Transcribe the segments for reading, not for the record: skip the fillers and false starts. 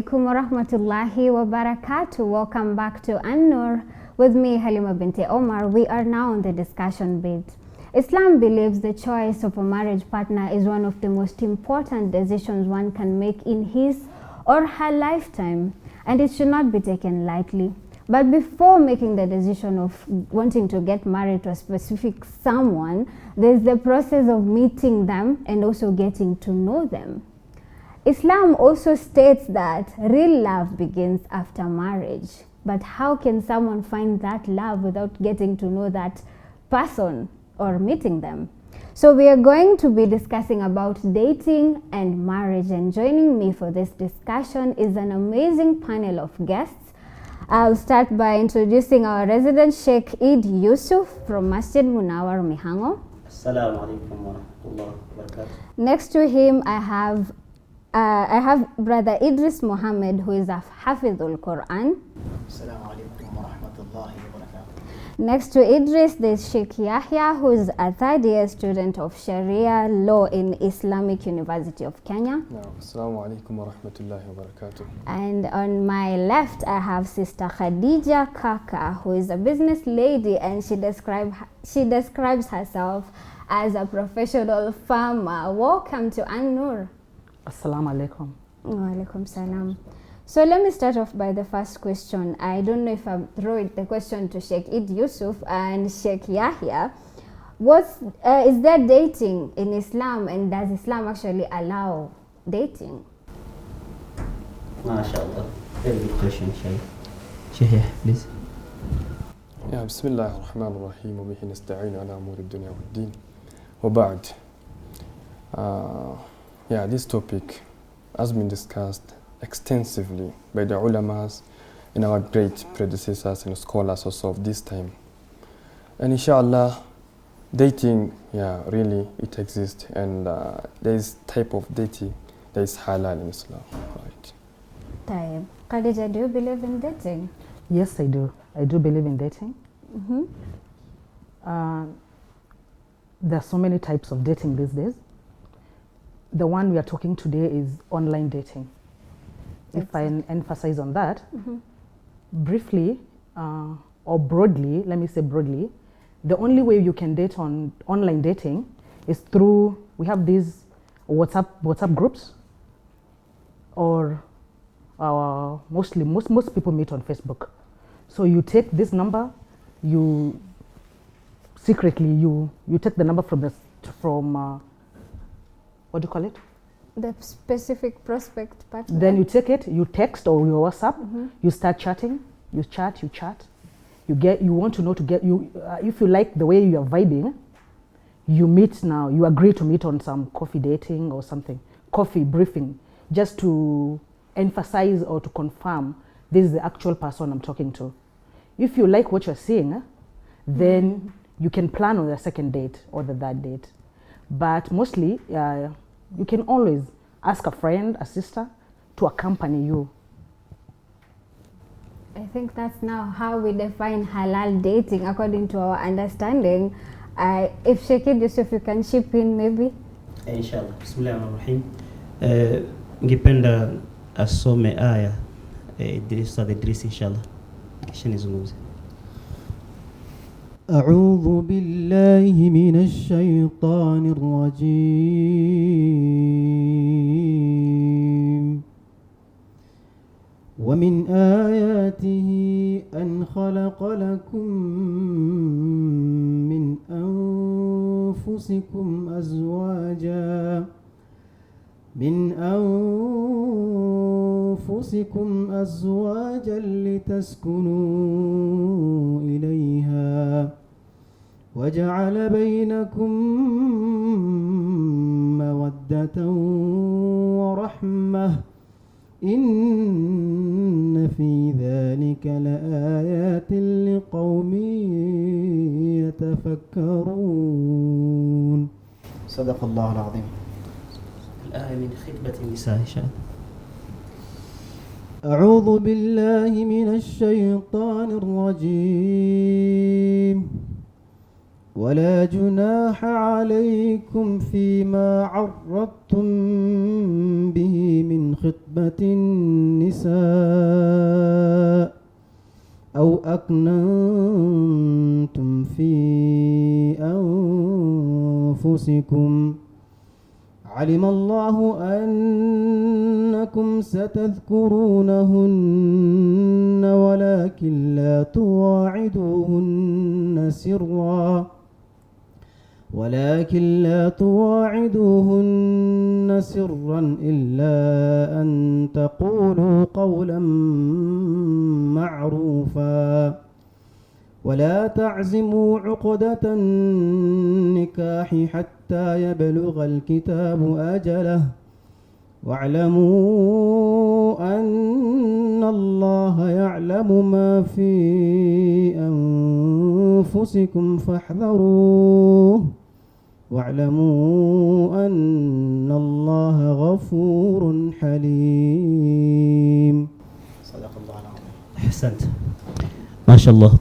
alaikum wa rahmatullahi wa barakatuh. Welcome back to ANNOOR with me, Halima Binti Omar. We are now on the discussion bit. Islam believes the choice of a marriage partner is one of the most important decisions one can make in his or her lifetime, and it should not be taken lightly. But before making the decision of wanting to get married to a specific someone, there's the process of meeting them and also getting to know them. Islam also states that real love begins after marriage. But how can someone find that love without getting to know that person or meeting them? So we are going to be discussing about dating and marriage, and joining me for this discussion is an amazing panel of guests. I'll start by introducing our resident Sheikh Eid Yusuf from Masjid Munawar Mihango. Assalamu alaikum wa rahmatullahi wa barakatuh. Next to him I have Brother Idris Mohammed, who is a Hafidhul Quran. Assalamu alaikum wa rahmatullahi wa barakatuh. Next to Idris, there's Sheikh Yahya, who is a third-year student of Sharia Law in Islamic University of Kenya. Assalamu alaikum wa rahmatullahi wa barakatuh. And on my left, I have Sister Khadija Kaka, who is a business lady, and she describes herself as a professional farmer. Welcome to ANNOOR. Assalamu alaikum. Wa alaikum salam. So let me start off by the first question. I don't know if I'm throwing the question to Sheikh Eid Yusuf and Sheikh Yahya. Is there dating in Islam, and does Islam actually allow dating? MashaAllah. Very good question, Sheikh. Sheikh, please. Bismillah ar-Rahman ar-Rahim, wa bihi nasta'inu ala umuri ad-dunya wa ad-din. Wa ba'd. This topic has been discussed extensively by the ulamas and our great predecessors and scholars also of this time. And inshallah, dating, really it exists, and there is type of dating that is halal in Islam. Right. Taib. Khadija, do you believe in dating? Yes, I do. I do believe in dating. There are so many types of dating these days. The one we are talking today is online dating. If I emphasize on that, briefly or broadly, let me say broadly, the only way you can date on online dating is through, we have these WhatsApp groups, or most people meet on Facebook. So you take this number, you secretly you take the number from what do you call it? The specific prospect partner. Then you take it, you text or your WhatsApp, you start chatting, you chat. You want to know if you like the way you are vibing, you meet now, you agree to meet on some coffee dating or something, coffee briefing, just to emphasize or to confirm this is the actual person I'm talking to. If you like what you're seeing, then you can plan on the second date or the third date. But mostly, you can always ask a friend, a sister, to accompany you. I think that's now how we define halal dating according to our understanding. If Sheikh Yusuf, you can chip in maybe. Inshallah. Bismillahirrahmanirrahim. Ngipenda asome aya Idris inshallah. Kisha nizungumze. أعوذ بالله من الشيطان الرجيم ومن آياته أن خلق لكم من أنفسكم أزواجا لتسكنوا إليها وجعل بينكم مودة ورحمة إن في ذلك لآيات لقوم يتفكرون. صدق الله العظيم. الآية من خطبة النساء إن شاء الله. أعوذ بالله من الشيطان الرجيم. ولا جناح عليكم فيما عرضتم به من خطبة النساء أو أكننتم في أنفسكم علم الله أنكم ستذكرونهن ولكن لا تواعدوهن سرا إلا أن تقولوا قولا معروفا ولا تعزموا عقدة النكاح حتى يبلغ الكتاب أجله واعلموا أن الله يعلم ما في أنفسكم فاحذروه واعلموا أن الله غفور حليم. صدق الله العظيم. أحسنت. ما شاء الله.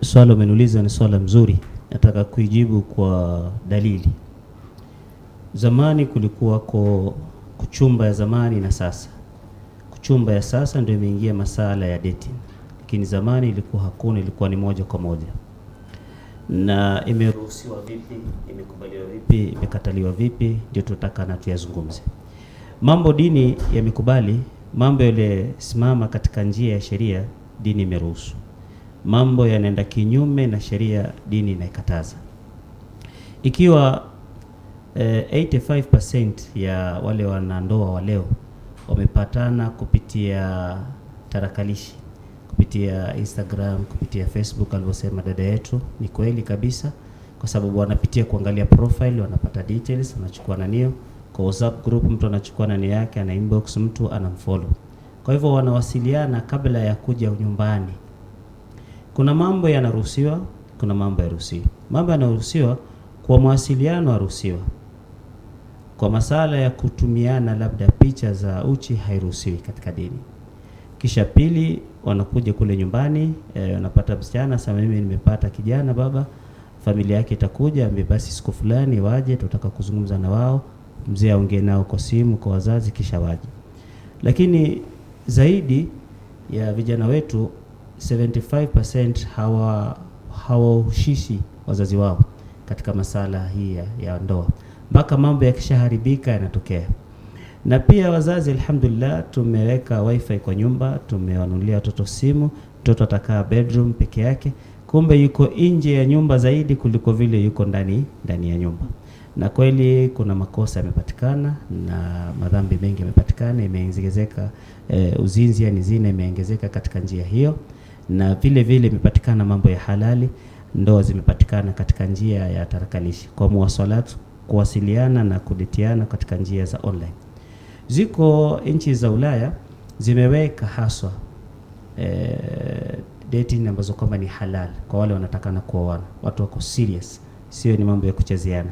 Swala umeniuliza ni swala mzuri, nataka kuijibu kwa dalili. Zamani kulikuwa kuchumba ya zamani na sasa. Kuchumba ya sasa ndio imeingia masala ya dating. Lakini zamani ilikuwa hakuna, ilikuwa ni moja kwa moja. Na imeruhusiwa vipi, imekubaliwa vipi, imekataliwa vipi, ndio tutataka na tuyazungumze. Mambo dini yamekubali, mambo yale simama katika njia ya sheria, dini imeruhusu. Mambo yanaenda kinyume na sheria, dini inaikataza. Ikiwa 85% ya wale wanandoa wa leo wamepatana kupitia tarakalishi, kupitia Instagram, kupitia Facebook alivyosema dada yetu, ni kweli kabisa, kwa sababu wanapitia kuangalia profile, wanapata details, wanachukua nanio kwa WhatsApp group, mtu anachukua nani yake, ana inbox mtu, anamfollow. Kwa hivyo wanawasiliana kabla ya kuja nyumbani. Kuna mambo yanaruhusiwa, kuna mambo yaruhusiwi. Mambo yanaruhusiwa kwa mawasiliano yaruhusiwa. Kwa masala ya kutumiana labda picha za uchi hairuhusiwi katika dini. Kisha pili, wanakuja kule nyumbani, wanapata msichana, sasa mimi nimepata kijana baba, familia yake itakuja, basi siku fulani waje, tutaka kuzungumza na wao, mzee aongee nao kwa simu, kwa wazazi, kisha waje. Lakini zaidi ya vijana wetu 75% hawahushishi wazazi wao katika masala hii ya ndoa, mpaka mambo yakishaharibika yanatokea. Na pia wazazi alhamdulillah tumeweka wifi kwa nyumba, tumewanunulia watoto simu, mtoto atakaa bedroom peke yake, kumbe yuko nje ya nyumba zaidi kuliko vile yuko ndani ya nyumba. Na kweli kuna makosa yamepatikana na madhambi mengi yamepatikana, imeongezeka uzinzi, yani zina imeongezeka katika njia hiyo, na vile vile imepatikana mambo ya halali, ndoa zimepatikana katika njia ya tarakalishi, kwa muwasalatu, kuwasiliana na kuditiana katika njia za online. Ziko nchi za Ulaya zimeweka haswa dating ambazo kwamba ni halal kwa wale wanatakana kuoana, watu wako serious, sio ni mambo ya kuchezeana.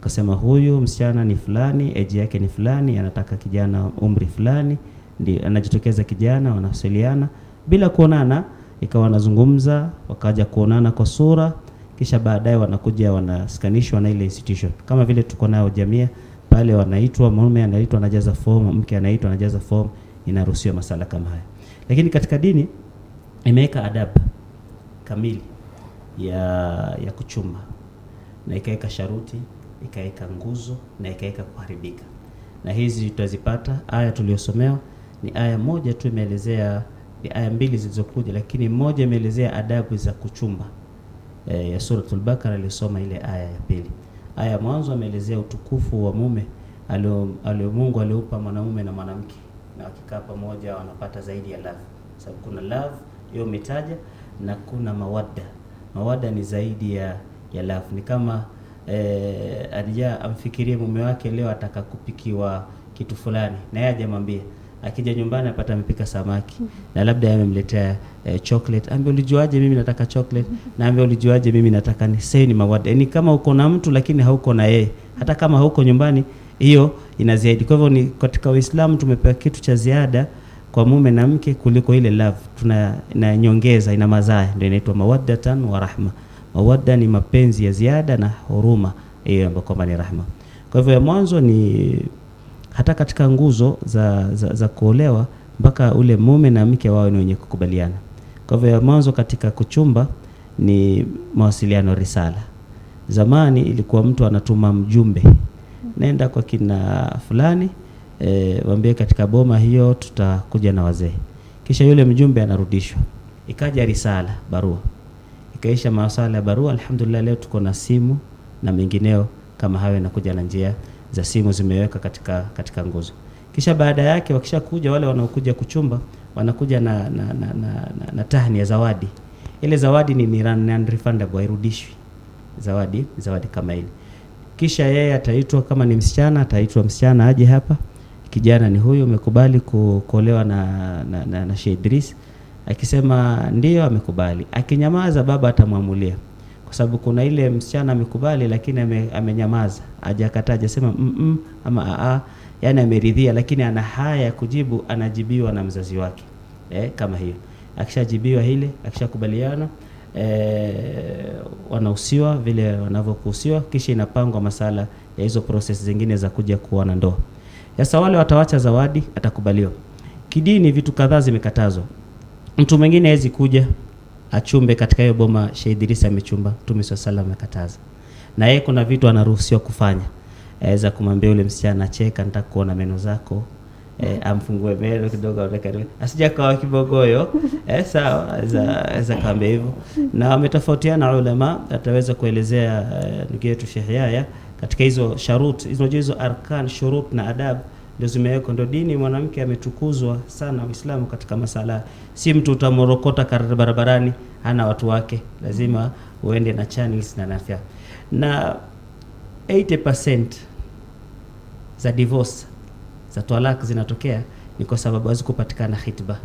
Akasema huyu msichana ni fulani, age yake ni fulani, anataka kijana umri fulani, ndio anajitokeza kijana, wanawasiliana bila kuonana, ikawa wanazungumza, wakaja kuonana kwa sura, kisha baadaye wanakuja wanaskanishwa na ile institution. Kama vile tuko nao jamii pale, wanaitwa, mume anaitwa anajaza form, mke anaitwa anajaza form, inaruhusiwa masala kama haya. Lakini katika dini imeweka adabu kamili ya kuchumba, na ikaweka sharuti, ikaweka nguzo, na ikaweka kuharibika. Na hizi tutazipata aya tuliyosomewa, ni aya moja tu imeelezea, ni aya mbili zilizokuja, lakini moja imeelezea adabu za kuchumba ya suratul Bakara, alisoma ile aya ya pili. Aya mwanzo ameelezea utukufu wa mume alio Mungu aliupa mwanamume na mwanamke, na wakikaa pamoja wanapata zaidi ya love. Sababu kuna love hiyo umetaja, na kuna mawadda. Mawadda ni zaidi ya love. Ni kama alija amfikirie mume wake leo ataka kupikiwa kitu fulani, na yeye ajamwambia, akija nyumbani apata mpika samaki, na labda amemletea chocolate, ambaye ulijuaje mimi nataka chocolate, na ambaye ulijuaje mimi nataka ni sasa. Ni mawadda. Ni kama uko na mtu lakini hauko na yeye, hata kama hauko nyumbani, hiyo ina zaidi. Kwa hivyo ni katika Uislamu tumepewa kitu cha ziada kwa mume na mke kuliko ile love, na nyongeza, ina mazaya, ndio inaitwa mawaddatan wa rahma. Mawadda ni mapenzi ya ziada, na huruma hiyo ambayo kwamba ni rahma. Kwa hivyo ya mwanzo ni hata katika nguzo za kuolewa, mpaka ule mume na mke wao ni wenye kukubaliana. Kwa hivyo ya mwanzo katika kuchumba ni mawasiliano, risala. Zamani ilikuwa mtu anatuma mjumbe, nenda kwa kina fulani, waambie katika boma hiyo tutakuja na wazee. Kisha yule mjumbe anarudishwa. Ikaja risala, barua. Ikaisha mawasala ya barua. Alhamdulillah, leo tuko na simu na mengineo kama hayo, inakuja na njia za simu zimeweka katika nguzo. Kisha baada yake wakishakuja wale wanaokuja kuchumba, wanakuja na tahnia, zawadi. Ile zawadi ni non-refundable, hairudishwi. Zawadi kama ile. Kisha yeye ataitwa, kama ni msichana ataitwa msichana aje hapa, kijana ni huyu, umekubali kuolewa na Sheikh Idris. Akisema ndio amekubali, akinyamaza baba atamwamulia, kwa sababu kuna ile msichana amekubali lakini amenyamaza, hajakataa, hajasema ama yani ameridhia, lakini ana haya ya kujibu, anajibiwa na mzazi wake. Kama hiyo akishajibiwa ile, akishakubaliana wanahusiwa vile wanavyokuhusiwa, kisha inapangwa masala ya hizo process zingine za kuja kuona ndoa. Sasa wale watawacha zawadi, atakubaliwa. Kidini vitu kadhaa zimekatazwa. Mtu mwingine hawezi kuja achumbe katika hiyo boma Sheikh Idris amechumba, Mtume sallallahu amekataza. Na yeye kuna vitu anaruhusiwa kufanya. Aweza kumwambia yule msichana, cheka, nataka kuona meno zako. Amfungue meno kidogo, asija kawa kibogoyo. Sawa, aweza kaambia hivyo. Na wametofautiana ulama, ataweza kuelezea ndugu yetu Sheikh Yahya katika hizo sharut, hizo arkan, shurut na adab ndio zimewekwa. Ndio dini mwanamke ametukuzwa sana Uislamu katika masala. Si mtu utamorokota barabarani hana watu wake, lazima uende na channels na nafia. Na 80% za divorce, za talak zinatokea ni kwa sababu hazikupatikana khitba.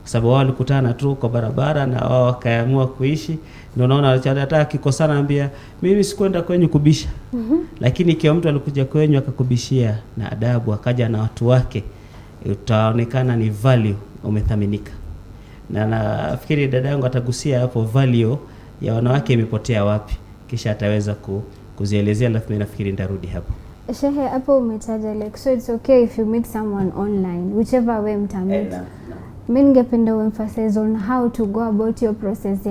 Kwa sababu wao walikutana tu kwa barabara na wao wakaamua kuishi. Ndio unaona hata akikosana anambia mimi sikwenda kwenyu kubisha. Lakini ikiwa mtu alikuja kwenyu akakubishia na adabu, akaja na watu wake, utaonekana ni value, umethaminika. Na nafikiri dada yangu atagusia hapo value ya wanawake imepotea wapi, kisha ataweza kuzielezea, alafu mimi nafikiri nitarudi hapo. Shehe, hapo umetaja like, so it's okay if you meet someone online, whichever way mtamit. Mimi ningependa emphasize on how to go about your process.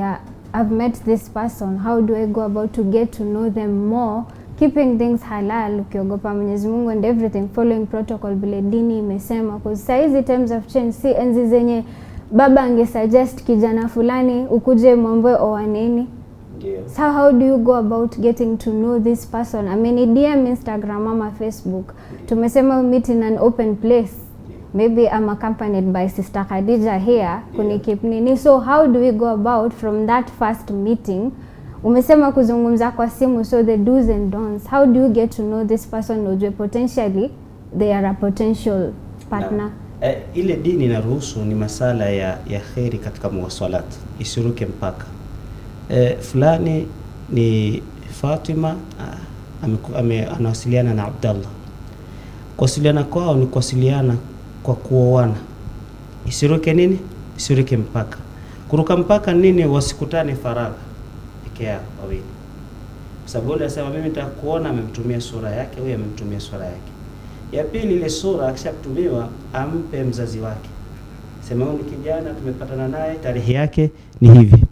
I've met this person, how do I go about to get to know them more, keeping things halal, ukiogopa Mwenyezi Mungu and everything, following protocol vile dini imesema. Because saizi times have changed, si enzi zenye baba angesuggest kijana fulani ukuje mwambie oaneni. So how do you go about getting to know this person? I mean, DM Instagram ama Facebook. Tumesema meet in an open place. Maybe I'm accompanied by Sister Khadija here kunikip nini. So how do we go about from that first meeting? Umesema kuzungumza kwa simu, so the do's and don'ts. How do you get to know this person ujue potentially they are a potential partner? Ile dini inaruhusu ni masala ya khairi katika muwasalat, isiruke mpaka. Fulani ni Fatima anawasiliana na Abdallah. Kuwasiliana kwao ni kuwasiliana kwa kuoana. Isiruke nini? Isiruke mpaka. Kuruka mpaka nini? Wasikutane faragha peke yao wawili. Kwa sababu yule anasema mimi nitakuona, amemtumia sura yake, huyu amemtumia sura yake. Ya pili, ile sura akishakutumiwa ampe mzazi wake. Sema huyu ni kijana tumepatana naye, tarehe yake ni hivi.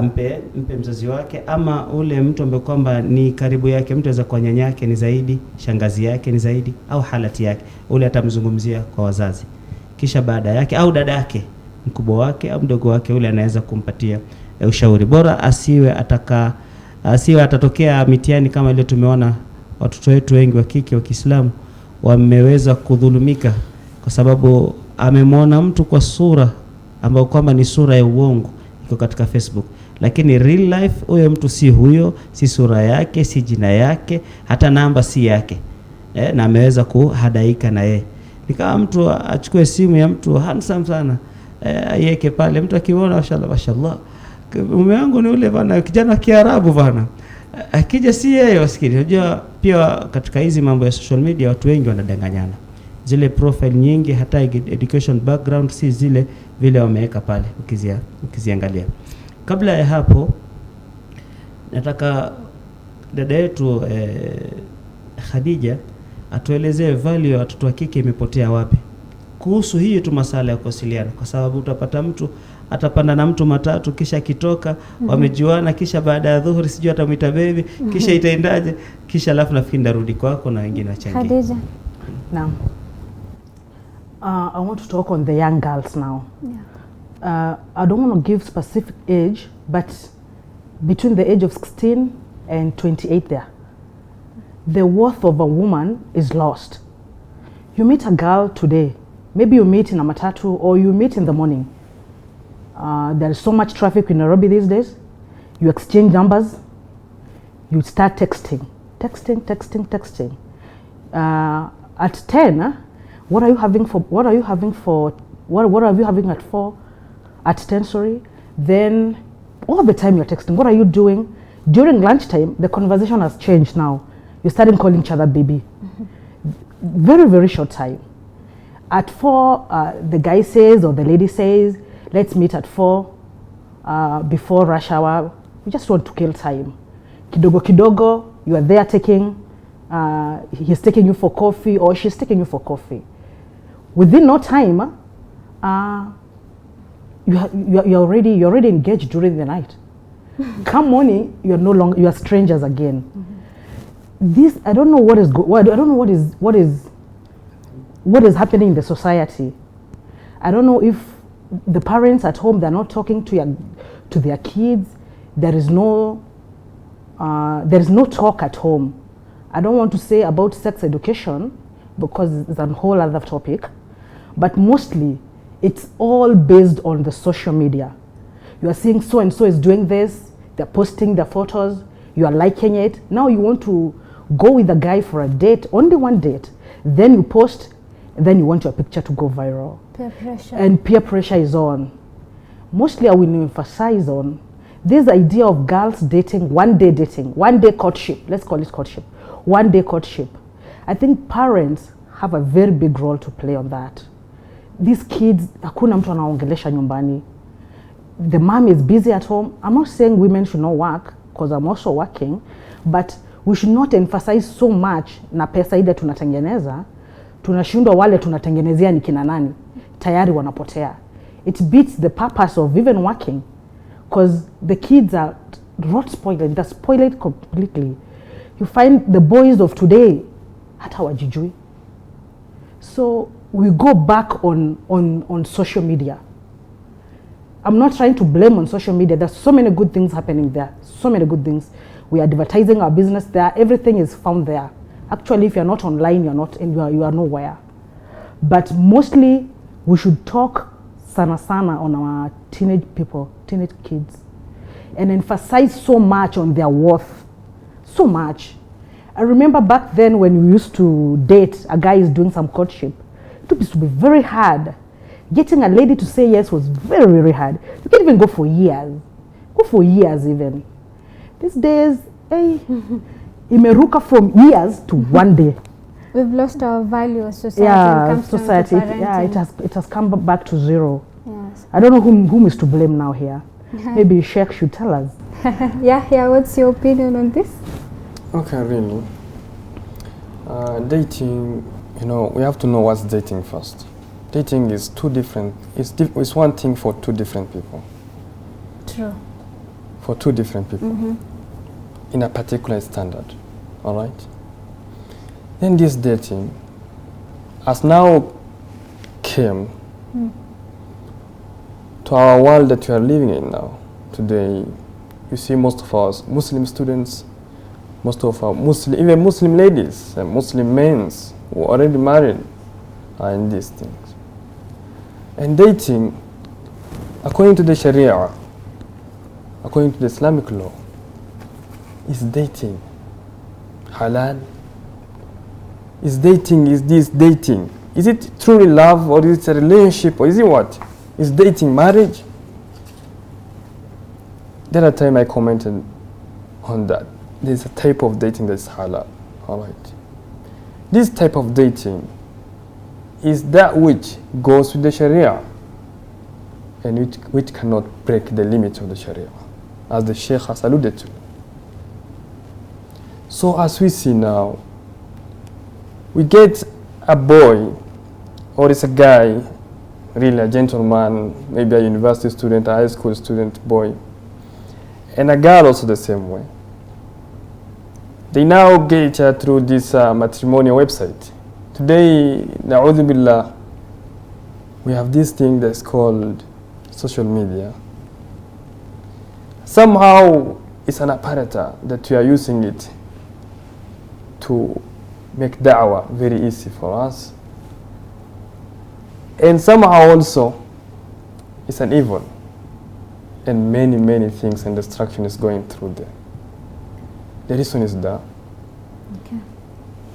Mpe mzazi wake, ama ule mtu ambaye kwamba ni karibu yake, mtu aweza kwa nyanya yake ni zaidi, shangazi yake ni zaidi, au halati yake, ule atamzungumzia kwa wazazi. Kisha baada yake au dada yake, mkubwa wake au mdogo wake, ule anaweza kumpatia ushauri. Bora asiwe atatokea mitihani kama ile tumeona watoto wetu wengi wa kike wa Kiislamu wameweza kudhulumika kwa sababu amemwona mtu kwa sura ambayo kwamba ni sura ya uongo iko katika Facebook, lakini real life huyo mtu si huyo, si sura yake, si jina yake, hata namba si yake. Na ameweza kuhadaika na yeye. Ni kama mtu achukue simu ya mtu handsome sana, aiweke pale, mtu akiona mashallah mume wangu ni ule bana, kijana Kiarabu bana, akija si yeye. Wasikini, unajua pia katika hizi mambo ya social media watu wengi wanadanganyana. Zile profile nyingi hata education background si zile vile wameweka pale ukiziangalia. Kabla ya hapo nataka dada yetu Khadija atuelezee value ya watoto wa kike imepotea wapi kuhusu hii tu masala ya kuwasiliana, kwa sababu utapata mtu atapanda na mtu matatu, kisha kitoka wamejuana, kisha baada ya dhuhuri sijui atamuita baby, kisha itaendaje, kisha alafu nafikiri ndarudi kwako na wengine wachangie. Khadija. Naam. I want to talk on the young girls now. Yeah. I don't want to give specific age, but between the age of 16 and 28 there, the worth of a woman is lost. You meet a girl today, maybe you meet in a matatu or you meet in the morning. There is so much traffic in Nairobi these days. You exchange numbers, you start texting. At 10, what are you having at 4? At 10, sorry. Then all the time you're texting. What are you doing? During lunchtime, the conversation has changed now. You're starting calling each other baby. Very, very short time. At 4, the guy says or the lady says, let's meet at 4 before rush hour. We just want to kill time. Kidogo kidogo, you are there taking, he's taking you for coffee or she's taking you for coffee. Within no time, you're already engaged during the night. Come morning, you are strangers again. This, I don't know what is happening in the society. I don't know if the parents at home, they're not talking to their kids. There is no talk at home. I don't want to say about sex education because it's a whole other topic, but mostly it's all based on the social media. You are seeing so and so is doing this, they're posting their photos, you are liking it. Now you want to go with a guy for a date, only one date, then you post, and then you want your picture to go viral. Peer pressure. And peer pressure is on. Mostly I will emphasize on this idea of girls dating, one day courtship. Let's call it courtship. One day courtship. I think parents have a very big role to play on that. These kids, hakuna mtu anaongelesha nyumbani. The mom is busy at home. I'm not saying women should not work, because I'm also working, but we should not emphasize so much na pesa ile tunatengeneza, tunashindwa wale tunatengenezea ni kina nani, tayari wanapotea. It beats the purpose of even working, because the kids are not spoiled, they're spoiled completely. You find the boys of today, hata wajijui. So we go back on social media. I'm not trying to blame on social media. There's so many good things happening there. So many good things. We are advertising our business there. Everything is found there. Actually, if you're not online, you are nowhere. But mostly, we should talk sana on our teenage kids, and emphasize so much on their worth. So much. I remember back then when we used to date, a guy is doing some courtship. It used to be very hard. Getting a lady to say yes was very, very hard. You can't even go for years. Go for years even. These days, hey, imeruka from years to one day. We've lost our value as society. Yeah, society. It has come back to zero. Yes. I don't know whom is to blame now here. Maybe Sheikh should tell us. Yeah. What's your opinion on this? Okay, really. Dating, we have to know what's dating first. Dating is two different, it's one thing for two different people. True. For two different people. In a particular standard. All right? Then this dating has now came to our world that we are living in now. Today, you see most of us Muslim students, most of our even Muslim ladies and Muslim men who are already married are in these things. And dating, according to the Sharia, according to the Islamic law, is dating halal? Is this dating? Is it truly love, or is it a relationship, or is it what? Is dating marriage? The other time I commented on that. There's a type of dating that's halal. All right. This type of dating is that which goes with the Sharia and which cannot break the limits of the Sharia, as the Sheikh has alluded to. So as we see now, we get a boy, or it's a guy, really a gentleman, maybe a university student, a high school student boy, and a girl also the same way. They now get each other through this matrimonial website. Today, na'udhu billah, we have this thing that's called social media. Somehow, it's an apparatus that we are using it to make da'wah very easy for us. And somehow also, it's an evil. And many, many things and destruction is going through there. The reason is that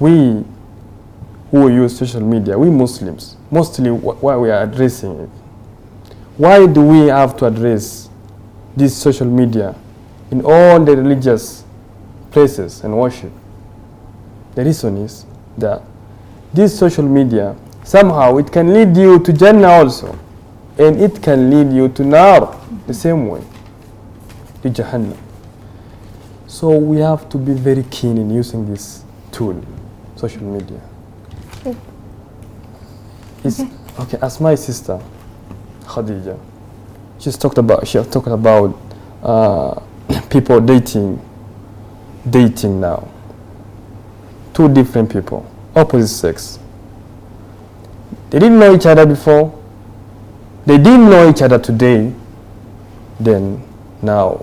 we who use social media, we Muslims, mostly why we are addressing it. Why do we have to address this social media in all the religious places and worship? The reason is that this social media, somehow it can lead you to Jannah also, and it can lead you to Nar the same way, to Jahannam. So we have to be very keen in using this tool, social media. Okay, as my sister Khadija, she talked about people dating now. Two different people, opposite sex. They didn't know each other before. They didn't know each other today. Then now,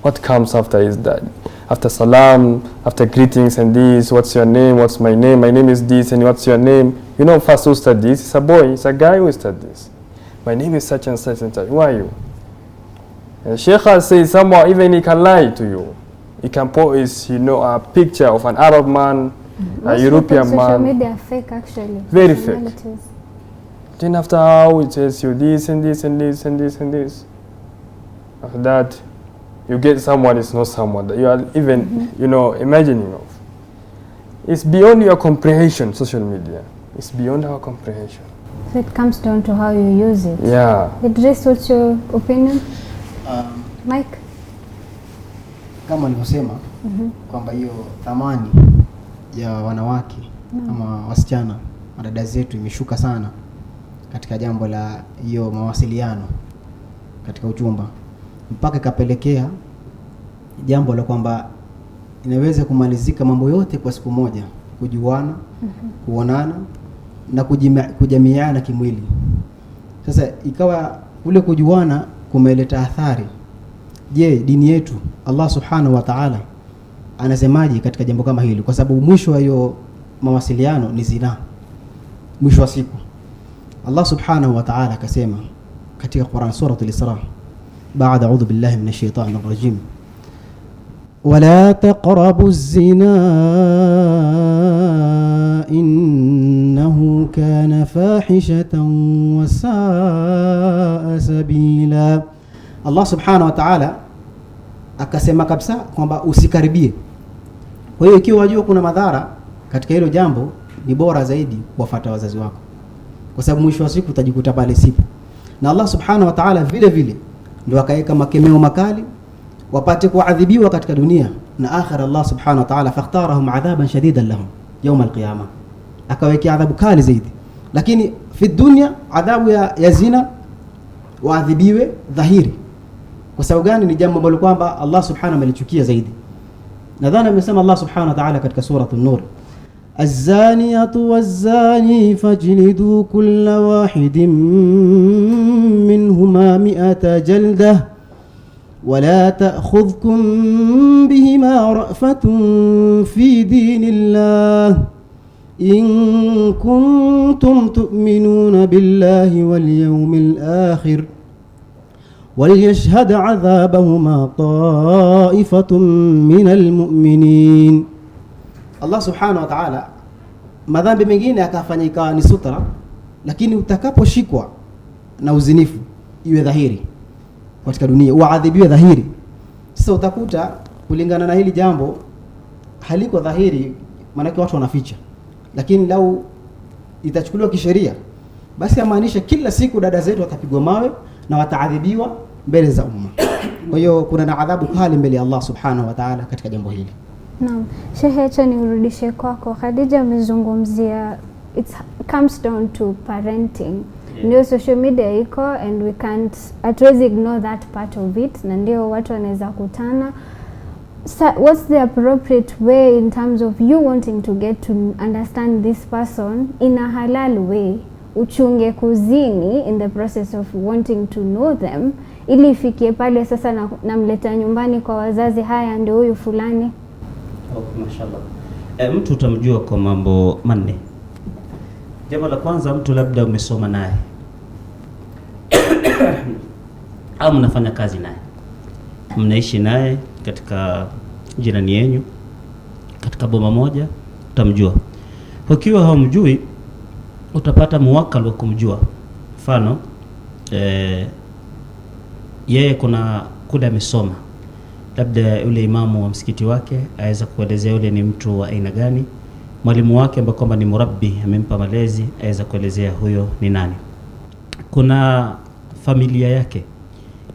what comes after is that after salam, after greetings and this, what's your name, what's my name is this, and what's your name? You know, first who started this? It's a boy, it's a guy who started this. My name is such and such and such. Who are you? And Sheikh says somehow even he can lie to you. He can post, a picture of an Arab man, a European man. Social media are fake actually. Very fake. Then after how it says you this and this and this and this and this. After that, you get someone is not someone that you are even, imagining of. It's beyond your comprehension, social media. It's beyond our comprehension. So it comes down to how you use it. Yeah. Idris, what's your opinion? Mike? Kama nilivyosema kwamba hiyo thamani ya wanawake ama wasichana madada zetu imeshuka sana katika jambo la hiyo mawasiliano katika uchumba, mpaka ikapelekea jambo la kwamba inaweza kumalizika mambo yote kwa siku moja, kujuana, kuonana na kujamiana kimwili. Sasa ikawa ule kujuana kumeleta athari. Je, dini yetu Allah subhanahu wa ta'ala anasemaje katika jambo kama hili? Kwa sababu mwisho wa hiyo mawasiliano ni zina. Mwisho wa siku Allah subhanahu wa ta'ala akasema katika Quran surah al-Isra, baada a'udhu billahi minash shaitanir rajim, wala taqrabu az-zina innahu kana fahishatan wa sa'a sabila. Allah subhanahu wa ta'ala akasema kabisa kwamba usikaribie. Kwa hiyo ikiwa wajua kuna madhara katika hilo jambo, ni bora zaidi kuwafuata wazazi wako, kwa sababu mwisho wa siku utajikuta pale sipo. Na Allah subhanahu wa ta'ala vile vile ndio akaweka makemeo makali wapate kuadhibiwa katika dunia na akhira. Allah subhanahu wa ta'ala fakhtarahum adhaban shadidan lahum yawm al-qiyamah, akaweka adhabu kali zaidi. Lakini fi dunya adhabu ya zina waadhibiwe dhahiri. Kwa sababu gani? Ni jambo ambalo kwamba Allah subhanahu amelichukia zaidi. Nadhani amesema Allah subhanahu wa ta'ala katika surah an-Nur, az-zaniyatu waz-zani fajlidu kulla wahidin minhuma 100 jaldah ولا تأخذكم بهما رأفة في دين الله إن كنتم تؤمنون بالله واليوم الآخر وليشهد عذابهما طائفة من المؤمنين. Allah subhanahu wa ta'ala madhambi mengine akafanya ikawa ni sutra, lakini utakaposhikwa na uzinifu iwe dhahiri katika dunia, uadhibiwe dhahiri. Sasa utakuta kulingana na hili jambo haliko dhahiri, maana watu wanaficha, lakini lau itachukuliwa kisheria, basi amaanisha kila siku dada zetu watapigwa mawe na wataadhibiwa mbele za umma. Kwa hiyo kuna na adhabu kali mbele ya Allah subhanahu wa ta'ala katika jambo hili. Naam, Shehe, acha nirudishe kwako. Khadija amezungumzia it comes down to parenting. Ndio social media iko and we can't hatuwezi ignore that part of it, na ndio watu wanaweza kutana. So what's the appropriate way in terms of you wanting to get to understand this person in a halal way? Uchunge kuzini in the process of wanting to know them, ili ifikie pale sasa namleta nyumbani kwa wazazi, haya ndio huyu fulani. Okay, mashallah. Mtu utamjua kwa mambo manne. Jambo la kwanza, mtu labda umesoma naye au mnafanya kazi naye, mnaishi naye katika jirani yenu, katika boma moja, utamjua. Ukiwa haumjui, utapata muwakala wa kumjua. Mfano yeye kuna kule amesoma, labda yule imamu wa msikiti wake aweza kuelezea yule ni mtu wa aina gani. Mwalimu wake ambaye kwamba ni murabbi, amempa malezi, aweza kuelezea huyo ni nani. Kuna familia yake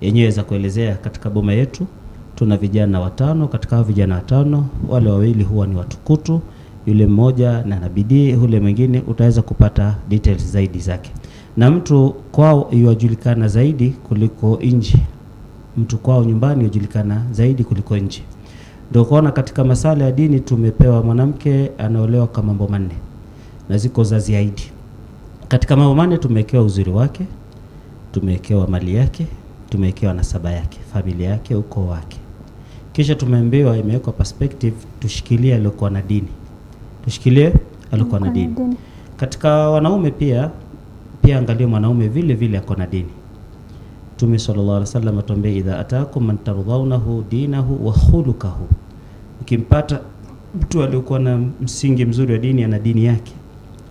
yenyewe aweza kuelezea, katika boma yetu tuna vijana 5, katika hao vijana 5 wale 2 huwa ni watukutu, yule mmoja na nabidii, yule mwingine utaweza kupata details zaidi zake. Na mtu kwao yujulikana zaidi kuliko nje. Mtu kwao nyumbani yujulikana zaidi kuliko nje. Ndio kuona katika masala ya dini tumepewa mwanamke anaolewa kwa mambo manne na ziko za zaidi. Katika mambo manne tumewekewa uzuri wake, tumewekewa mali yake, tumewekewa nasaba yake, familia yake, ukoo wake. Kisha tumeambiwa, imewekwa perspective, tushikilie alikuwa na dini. Tushikilie alikuwa na dini. Katika wanaume pia angalia mwanaume vile vile ako na dini. Mtume sallallahu alaihi wasallam atuambia, idha ataakum man tardawnahu dinahu wa khuluquhu, ukimpata mtu aliyokuwa na msingi mzuri wa dini, ana dini yake,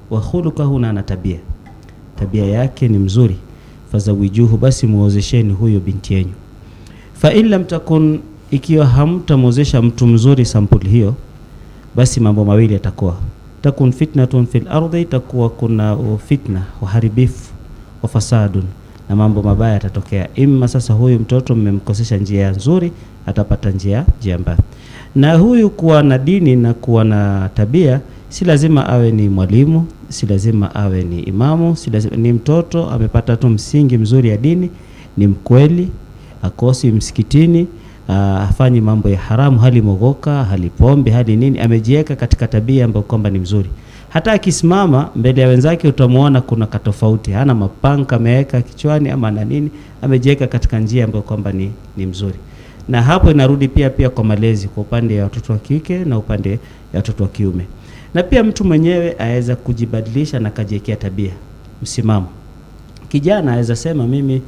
wa khuluquhu, na ana tabia yake ni mzuri, fazawijuhu, basi muozesheni huyo binti yenu. Fa in lam takun, ikiwa hamtamwozesha mtu mzuri sampuli hiyo, basi mambo mawili yatakuwa, takun fitnatun fil ardi, itakuwa kuna fitna, uharibifu, wa fasadun, na mambo mabaya yatatokea. Imma sasa huyu mtoto mmemkosesha njia nzuri, atapata njia mbaya. Na huyu kuwa na dini na kuwa na tabia, si lazima awe ni mwalimu, si lazima awe ni imamu, si lazima ni mtoto amepata tu msingi mzuri ya dini, ni mkweli, akosi msikitini, hafanyi mambo ya haramu, hali mogoka, hali pombe, hali nini, amejiweka katika tabia ambayo kwamba ni mzuri. Hata akisimama mbele ya wenzake utamuona kuna katofauti, hana mapanka ameweka kichwani ama na nini, amejiweka katika njia ambayo kwamba ni mzuri. Na hapo inarudi pia kwa malezi, kwa upande ya watoto wa kike na upande ya watoto wa kiume. Na pia mtu mwenyewe aweza kujibadilisha na kajiwekea tabia, msimamo. Kijana aweza sema mimi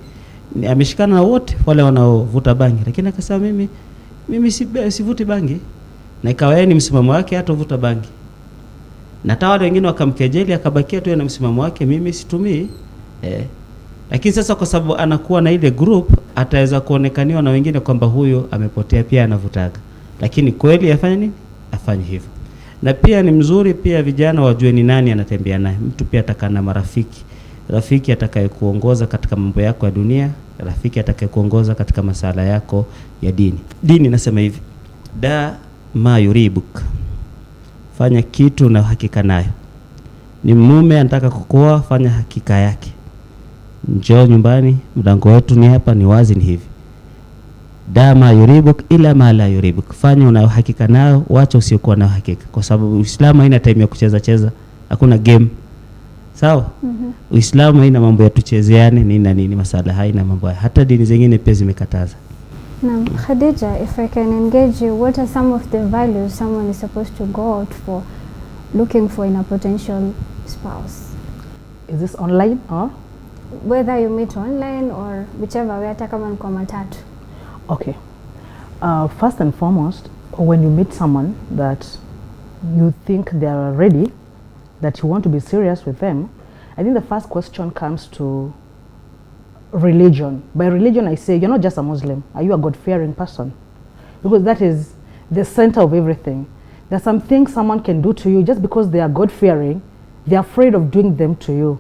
ameshikana na wote wale wanaovuta bangi, lakini akasema mimi sivuti bangi, na ikawa yeye ni msimamo wake hatavuta bangi. Na hata wale wengine wakamkejeli, akabakia tu na msimamo wake, mimi situmii. Lakini sasa kwa sababu anakuwa na ile group, ataweza kuonekaniwa na wengine kwamba huyo amepotea, pia anavutaga. Lakini kweli afanye nini? Afanye hivyo. Na pia ni mzuri pia vijana wajue ni nani anatembea naye. Mtu pia atakana marafiki. Rafiki atakayekuongoza katika mambo yako ya dunia, rafiki atakayekuongoza katika masala yako ya dini. Dini nasema hivi, da ma yuribuk, fanya kitu na hakika nayo. Ni mume anataka kukuoa, fanya hakika yake. Njoo nyumbani, mlango wetu ni hapa, ni wazi, ni hivi. Da ma yuribuk ila ma la yuribuk, fanya una hakika nayo, wacha usiokuwa na hakika, kwa sababu Uislamu haina time ya kucheza, hakuna game. Sawa? Uislamu haina mambo ya tuchezeane nini masala, haina mambo haya. Hata dini zingine pia zimekataza. Naam, Khadija, if I can engage you, what are some of the values someone is supposed to go out for looking for in a potential spouse? Is this online or? Whether you meet online or whichever way, hata kama ni kwa matatu. Okay. First and foremost, when you meet someone that you think they are ready, that you want to be serious with them, I think the first question comes to religion. By religion, I say, you're not just a Muslim. Are you a God-fearing person? Because that is the center of everything. There are some things someone can do to you just because they are God-fearing, they're afraid of doing them to you.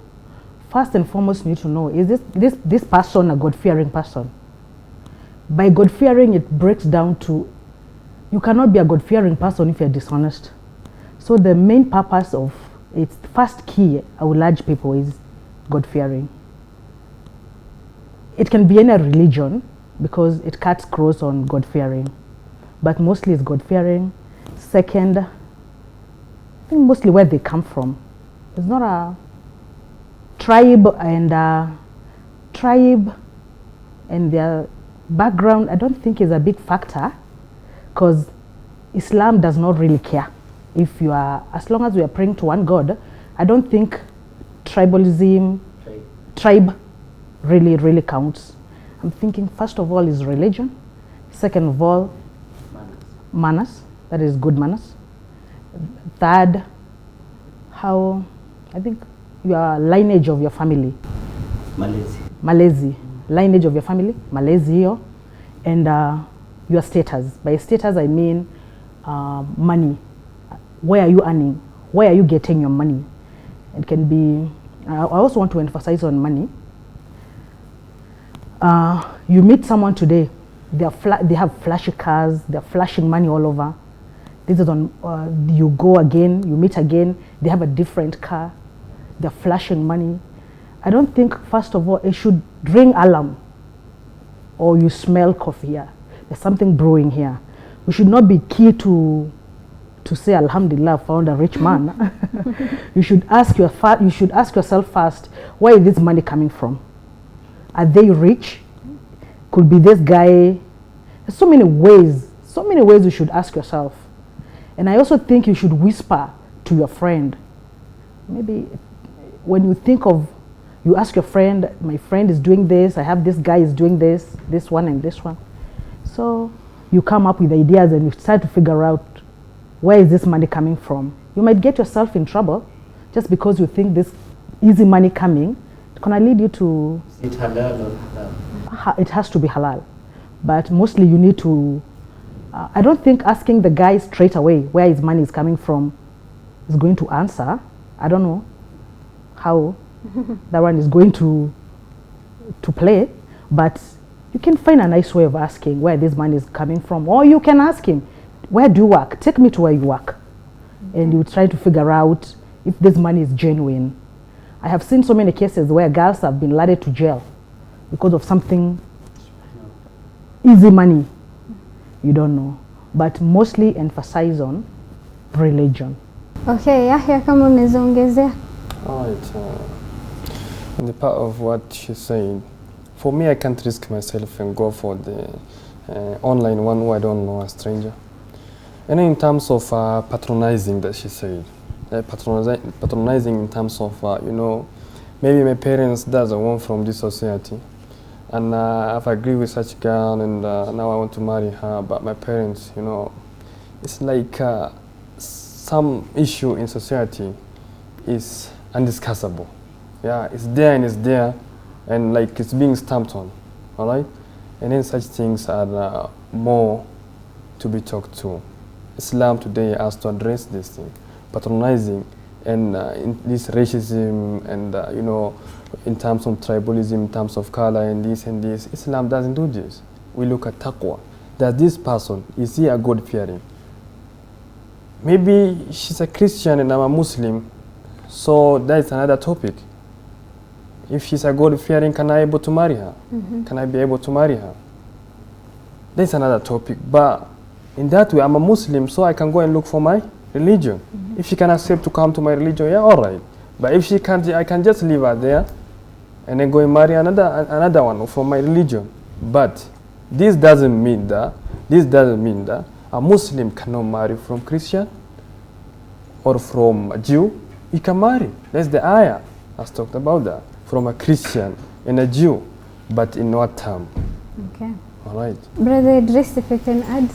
First and foremost, you need to know, is this person a God-fearing person? By God-fearing, it breaks down to you cannot be a God-fearing person if you're dishonest. So the main purpose of its first key, I would urge people, is God-fearing. It can be any religion because it cuts cross on God-fearing, but mostly it's God-fearing. Second, I think mostly where they come from. It's not a tribe and their background. I don't think is a big factor, because Islam does not really care if you are, as long as we are praying to one God. I don't think tribalism, tribe really counts. I'm thinking first of all is religion, second of all manners, that is good manners. Third, how I think your lineage of your family, Malezi, lineage of your family, Malezi, and your status. By status I mean money. Where are you earning? Where are you getting your money? It can be, I also want to emphasize on money. You meet someone today, they have flashy cars, they're flashing money all over. This is on, you go again, you meet again, they have a different car, they're flashing money. I don't think, first of all, it should ring alarm, or you smell coffee here. There's something brewing here. We should not be key to say, Alhamdulillah, found a rich man. You should ask yourself first, where is this money coming from? Are they rich? Could be this guy. There's so many ways you should ask yourself. And I also think you should whisper to your friend. Maybe when you think of, you ask your friend, my friend is doing this, I have this guy is doing this one and this one. So you come up with ideas and you start to figure out, where is this money coming from? You might get yourself in trouble just because you think this easy money coming, it's gonna lead you to... Is it halal or haram? It has to be halal. But mostly you need to... I don't think asking the guy straight away where his money is coming from is going to answer. I don't know how that one is going to play, but you can find a nice way of asking where this money is coming from. Or you can ask him, where do you work? Take me to where you work. And you try to figure out if this money is genuine. I have seen so many cases where girls have been laid to jail because of something easy money. You don't know. But mostly emphasize on religion. Okay, Yahya, kama umeziongezea. Alright. In the part of what she said, for me, I can't risk myself and go for the online one who I don't know, a stranger. And in terms of patronizing that she said, patronizing in terms of, you know, maybe my parents doesn't want from this society. And I've agreed with such girl and now I want to marry her, but my parents, you know, it's like some issue in society is undiscussable. Yeah, it's there and like it's being stamped on, all right? And then such things are more to be talked to. Islam today has to address this thing, patronizing and in this racism and you know, in terms of tribalism, in terms of color and this, Islam doesn't do this. We look at taqwa. That this person, is he a God-fearing? Maybe she's a Christian and I'm a Muslim, so that's another topic. If she's a God-fearing, can I be able to marry her? Can I be able to marry her? That's another topic. But in that way, I'm a Muslim, so I can go and look for my religion. If she can accept to come to my religion, yeah, all right. But if she can't, I can just leave her there and then go and marry another one from my religion. But this doesn't mean that a Muslim cannot marry from Christian or from a Jew. He can marry. That's the ayah. I talked about that. From a Christian and a Jew, but in what term? Okay. All right. Brother Idris, if you can add.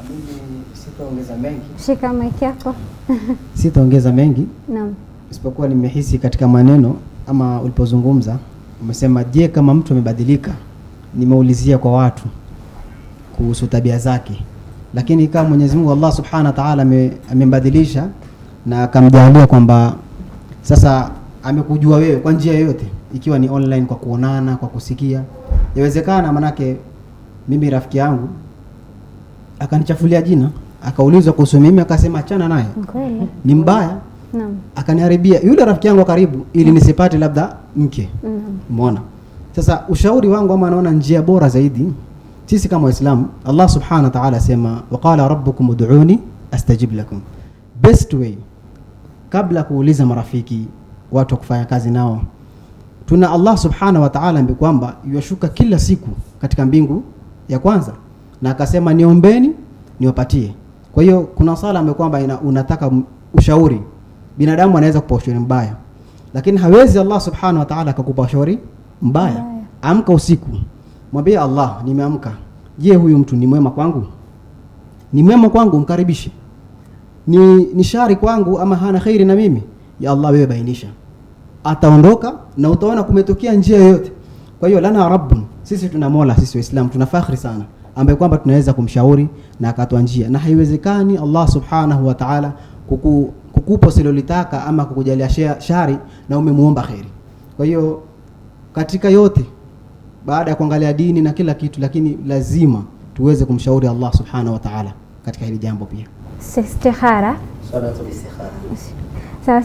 Mimi sitaongeza mengi. Shika mic yako. Sitaongeza mengi. Naam. Isipokuwa nimehisi katika maneno ama ulipozungumza umesema, je, kama mtu amebadilika? Nimeulizia kwa watu kuhusu tabia zake, lakini kama Mwenyezi Mungu Allah Subhanahu wa Ta'ala amembadilisha na akamjalia kwamba sasa amekujua wewe kwa njia yoyote, ikiwa ni online, kwa kuonana, kwa kusikia, yawezekana. Manake mimi rafiki yangu akanichafulia jina, akaulizwa kuhusu mimi, akasema achana naye, Kweli. ni mbaya. Naam. Akaniharibia yule rafiki yangu wa karibu ili nisipate labda mke. Umeona? Sasa ushauri wangu ama naona njia bora zaidi sisi kama Waislamu, Allah subhanahu wa ta'ala sema waqala rabbukum ud'uni astajib lakum. Best way kabla kuuliza marafiki, watu wa kufanya kazi nao, tuna Allah subhanahu wa ta'ala ambaye kwamba yashuka kila siku katika mbingu ya kwanza na akasema niombeni niwapatie. Kwa hiyo kuna sala ambayo kwamba unataka ushauri, binadamu anaweza kupa ushauri mbaya, lakini hawezi Allah subhanahu wa ta'ala akakupa ushauri mbaya. Amka usiku, mwambie Allah, nimeamka, je, huyu mtu ni mwema kwangu? Ni mwema kwangu, mkaribishe. Ni shari kwangu ama hana khairi na mimi? Ya Allah, wewe bainisha. Ataondoka na utaona kumetokea njia yoyote. Kwa hiyo lana rabbun, sisi tuna Mola, sisi Waislamu tuna fakhri sana ambaye kwamba tunaweza kumshauri na akatoa njia, na haiwezekani Allah subhanahu wa ta'ala kukupa silolitaka ama kukujalia shari na umemuomba khairi. Kwa hiyo katika yote, baada ya kuangalia dini na kila kitu, lakini lazima tuweze kumshauri Allah subhanahu wa ta'ala katika hili jambo pia. Istikhara. Salatul istikhara.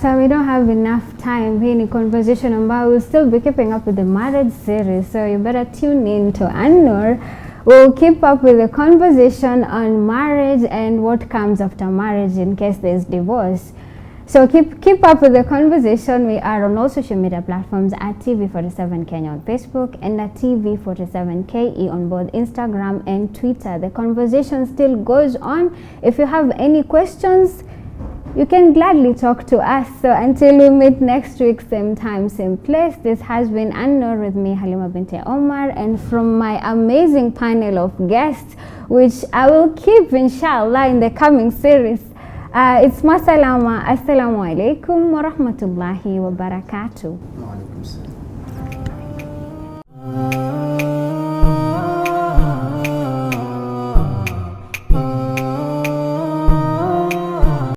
So we don't have enough time. Hii ni conversation ambayo we'll still be keeping up with the marriage series, so you better tune in to ANNOOR. We'll keep up with the conversation on marriage and what comes after marriage in case there's divorce. So keep up with the conversation. We are on all social media platforms at TV47 Kenya on Facebook and at TV47 KE on both Instagram and Twitter. The conversation still goes on. If you have any questions, you can gladly talk to us. So until we meet next week, same time, same place, this has been ANNOOR with me, Halima Binte Omar, and from my amazing panel of guests, which I will keep inshallah in the coming series. It's Masalama. Assalamu alaikum wa rahmatullahi wa barakatuh. Wa alaikum salam.